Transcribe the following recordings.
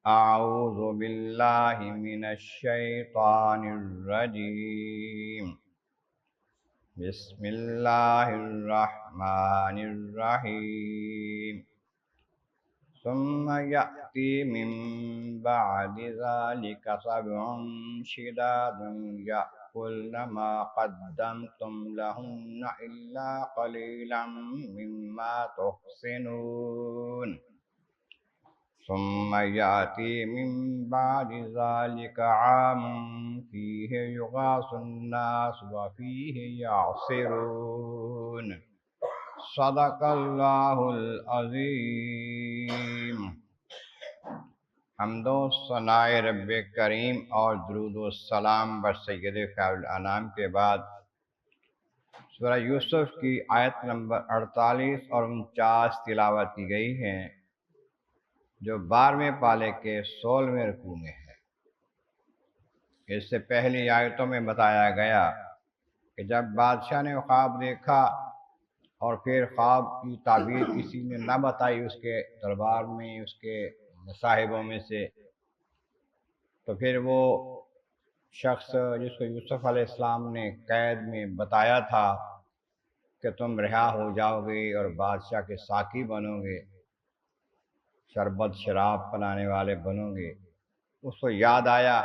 أعوذ بالله من الشيطان الرجيم. بسم الله الرحمن الرحيم. ثم يأتي من بعد ذلك سبع شداد يأكلن ما قدمتم لهن إلا قليلا مما تحصنون. ثم يأتي من بعد ذلك عام فيه يغاث الناس وفيه يعصرون. صدق اللہ العظیم. حمد و ثناء رب کریم اور درود و السلام بر سید خیر الانام کے بعد سورہ یوسف کی آیت نمبر 48 اور 49 تلاوت کی گئی ہیں، جو 12ویں پالے کے 16ویں رکوع میں ہے۔ اس سے پہلی آیتوں میں بتایا گیا کہ جب بادشاہ نے خواب دیکھا اور پھر خواب کی تعبیر کسی نے نہ بتائی اس کے دربار میں، اس کے صاحبوں میں سے، تو پھر وہ شخص جس کو یوسف علیہ السلام نے قید میں بتایا تھا کہ تم رہا ہو جاؤ گے اور بادشاہ کے ساقی بنو گے، شربت شراب پلانے والے بنو گے، اس کو یاد آیا،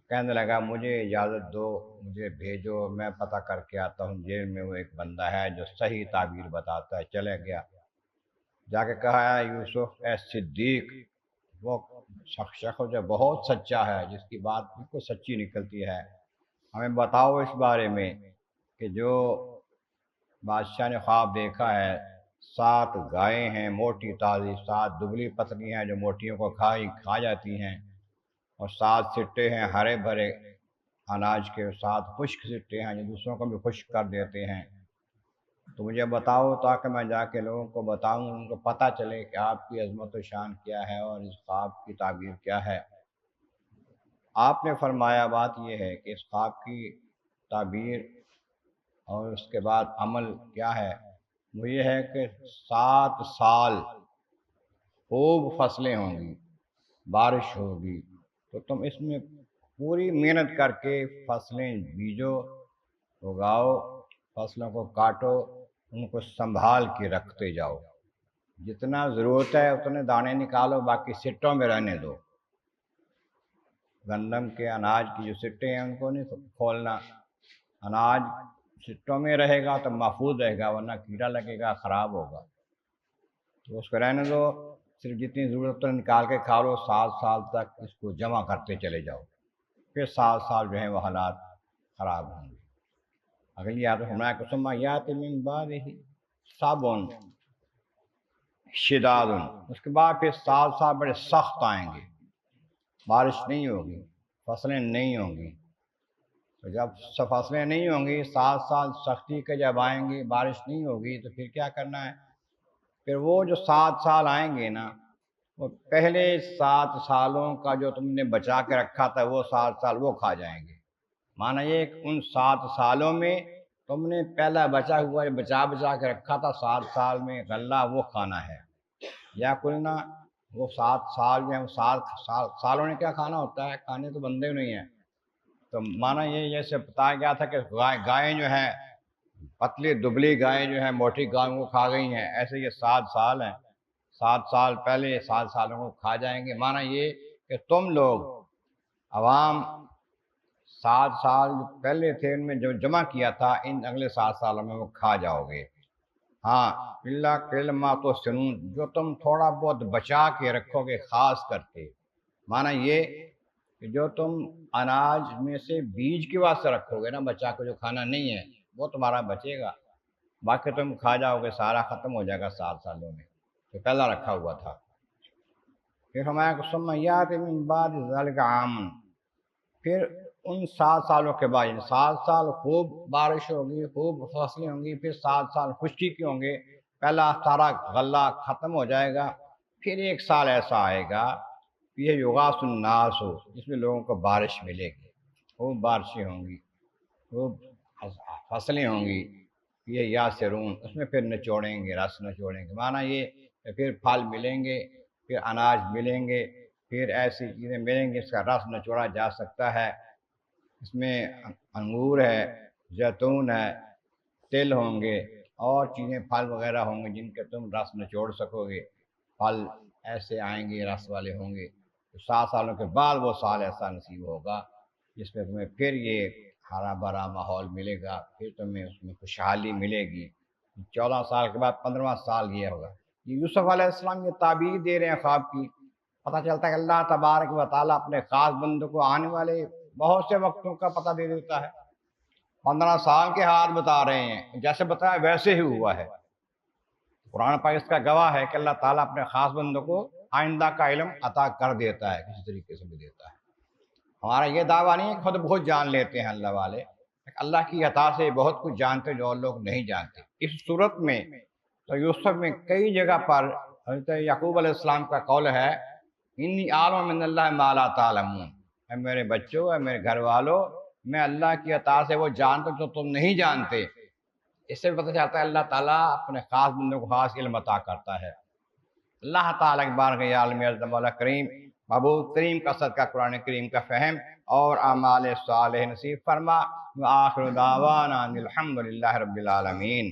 کہنے لگا مجھے اجازت دو، مجھے بھیجو، میں پتہ کر کے آتا ہوں جیل میں وہ ایک بندہ ہے جو صحیح تعبیر بتاتا ہے۔ چلے گیا، جا کے کہا ہے یوسف اے صدیق، وہ شخص جو بہت سچا ہے، جس کی بات بالکل سچی نکلتی ہے، ہمیں بتاؤ اس بارے میں کہ جو بادشاہ نے خواب دیکھا ہے، 7 گائیں ہیں موٹی تازی، 7 دبلی پتلی ہیں جو موٹیوں کو کھا جاتی ہیں، اور 7 سٹے ہیں ہرے بھرے اناج کے، 7 خشک سٹے ہیں جو دوسروں کو بھی خشک کر دیتے ہیں۔ تو مجھے بتاؤ تاکہ میں جا کے لوگوں کو بتاؤں، ان کو پتہ چلے کہ آپ کی عظمت و شان کیا ہے اور اس خواب کی تعبیر کیا ہے۔ آپ نے فرمایا بات یہ ہے کہ اس خواب کی تعبیر اور اس کے بعد عمل کیا ہے، وہ یہ ہے کہ 7 سال خوب فصلیں ہوں گی، بارش ہوگی، تو تم اس میں پوری محنت کر کے فصلیں بیجو، اگاؤ، فصلوں کو کاٹو، ان کو سنبھال کے رکھتے جاؤ، جتنا ضرورت ہے اتنے دانے نکالو، باقی سٹوں میں رہنے دو۔ گندم کے اناج کی جو سٹے ہیں ان کو نہیں کھولنا، اناج سٹوں میں رہے گا تو محفوظ رہے گا، ورنہ کیڑا لگے گا، خراب ہوگا، تو اس کو رہنے دو، صرف جتنی ضرورت ہے نکال کے کھا لو، 7 سال تک اس کو جمع کرتے چلے جاؤ، پھر 7 سال جو ہیں وہ حالات خراب ہوں گے۔ اگلی آیت ہمارا قسم یات من بعدہ صابن شداد، اس کے بعد پھر 7 سال بڑے سخت آئیں گے، بارش نہیں ہوگی، فصلیں نہیں ہوں گی۔ تو جب فصلیں نہیں ہوں گی، 7 سال سختی کے جب آئیں گی، بارش نہیں ہوگی، تو پھر کیا کرنا ہے؟ پھر وہ جو 7 سال آئیں گے نا، وہ پہلے 7 سالوں کا جو تم نے بچا کے رکھا تھا وہ 7 سال وہ کھا جائیں گے۔ معنی یہ کہ ان 7 سالوں میں تم نے پہلا بچا ہوا بچا کے رکھا تھا، 7 سال میں غلہ وہ کھانا ہے، یا کلنا وہ 7 سال جو ہیں وہ 7 سالوں نے کیا کھانا ہوتا ہے، کھانے تو بندے نہیں ہیں۔ تو معنی یہ جیسے بتایا گیا تھا کہ گائیں جو ہیں پتلی دبلی گائیں جو ہیں موٹی گائیں کو کھا گئی ہیں، ایسے یہ 7 سال ہیں، 7 سال پہلے 7 سالوں کو کھا جائیں گے۔ معنی یہ کہ تم لوگ عوام 7 سال پہلے تھے ان میں جو جمع کیا تھا، ان اگلے 7 سالوں میں وہ کھا جاؤ گے۔ ہاں اللہ کلمہ تو سنون، جو تم تھوڑا بہت بچا کے رکھو گے خاص کر کے، معنی یہ کہ جو تم اناج میں سے بیج کے واسطے رکھو گے نا بچا کے، جو کھانا نہیں ہے وہ تمہارا بچے گا، باقی تم کھا جاؤ گے، سارا ختم ہو جائے گا 7 سالوں میں جو پہلا رکھا ہوا تھا۔ پھر ہمارے کو سمیات من بعد ذلک عام، پھر ان 7 سالوں کے بعد 7 سال خوب بارش ہوگی، خوب فصلیں ہوں گی، پھر 7 سال خشکی کے ہوں گے، پہلا سارا غلہ ختم ہو جائے گا، پھر 1 سال ایسا آئے گا یہ یغاث الناس ہو، جس میں لوگوں کو بارش ملے گی، خوب بارشیں ہوں گی، خوب فصلیں ہوں گی، یہ یاسرون، اس میں پھر نچوڑیں گے، رس نچوڑیں گے، معنی یہ کہ پھر پھل ملیں گے، پھر اناج ملیں گے، پھر ایسی چیزیں ملیں گی اس کا رس نچوڑا جا سکتا ہے، اس میں انگور ہے، زیتون ہے، تل ہوں گے اور چیزیں پھل وغیرہ ہوں گے جن کے تم رس نچوڑ سکو گے۔ پھل ایسے آئیں گے رس والے ہوں گے، تو 7 سالوں کے بعد وہ سال ایسا نصیب ہوگا جس میں تمہیں پھر یہ ہرا بھرا ماحول ملے گا، پھر تمہیں اس میں خوشحالی ملے گی۔ 14 سال کے بعد 15واں سال یہ ہوگا۔ یہ یوسف علیہ السلام یہ تعبیر دے رہے ہیں خواب کی۔ پتہ چلتا ہے کہ اللہ تبارک و تعالیٰ اپنے خاص بندوں کو آنے والے بہت سے وقتوں کا پتہ دے دیتا ہے۔ 15 سال کے حال بتا رہے ہیں، جیسے بتایا ویسے ہی ہوا ہے۔ قرآن پاک اس کا گواہ ہے کہ اللہ تعالیٰ اپنے خاص بندوں کو آئندہ کا علم عطا کر دیتا ہے، کسی طریقے سے بھی دیتا ہے۔ ہمارا یہ دعویٰ نہیں ہے کہ خود بہت جان لیتے ہیں اللہ والے، اللہ کی عطا سے بہت کچھ جانتے جو اور لوگ نہیں جانتے۔ اس صورت میں تو یوسف میں کئی جگہ پر حضرت یعقوب علیہ السلام کا قول ہے، انی عالم من اللہ ما لا تعلمون، اے میرے بچوں، اے میرے گھر والوں، میں اللہ کی عطا سے وہ جانتا جو تم نہیں جانتے۔ اس سے پتہ چلتا ہے اللہ تعالیٰ اپنے خاص بندوں کو خاص علم عطا کرتا ہے۔ اللہ تعالیٰ کے بارگاہ یا عالم اعظم والا کریم محبوب کریم کا صدقہ قرآن کریم کا فہم اور اعمال صالح نصیب فرما۔ وآخر دعوانا ان الحمد للہ رب العالمین۔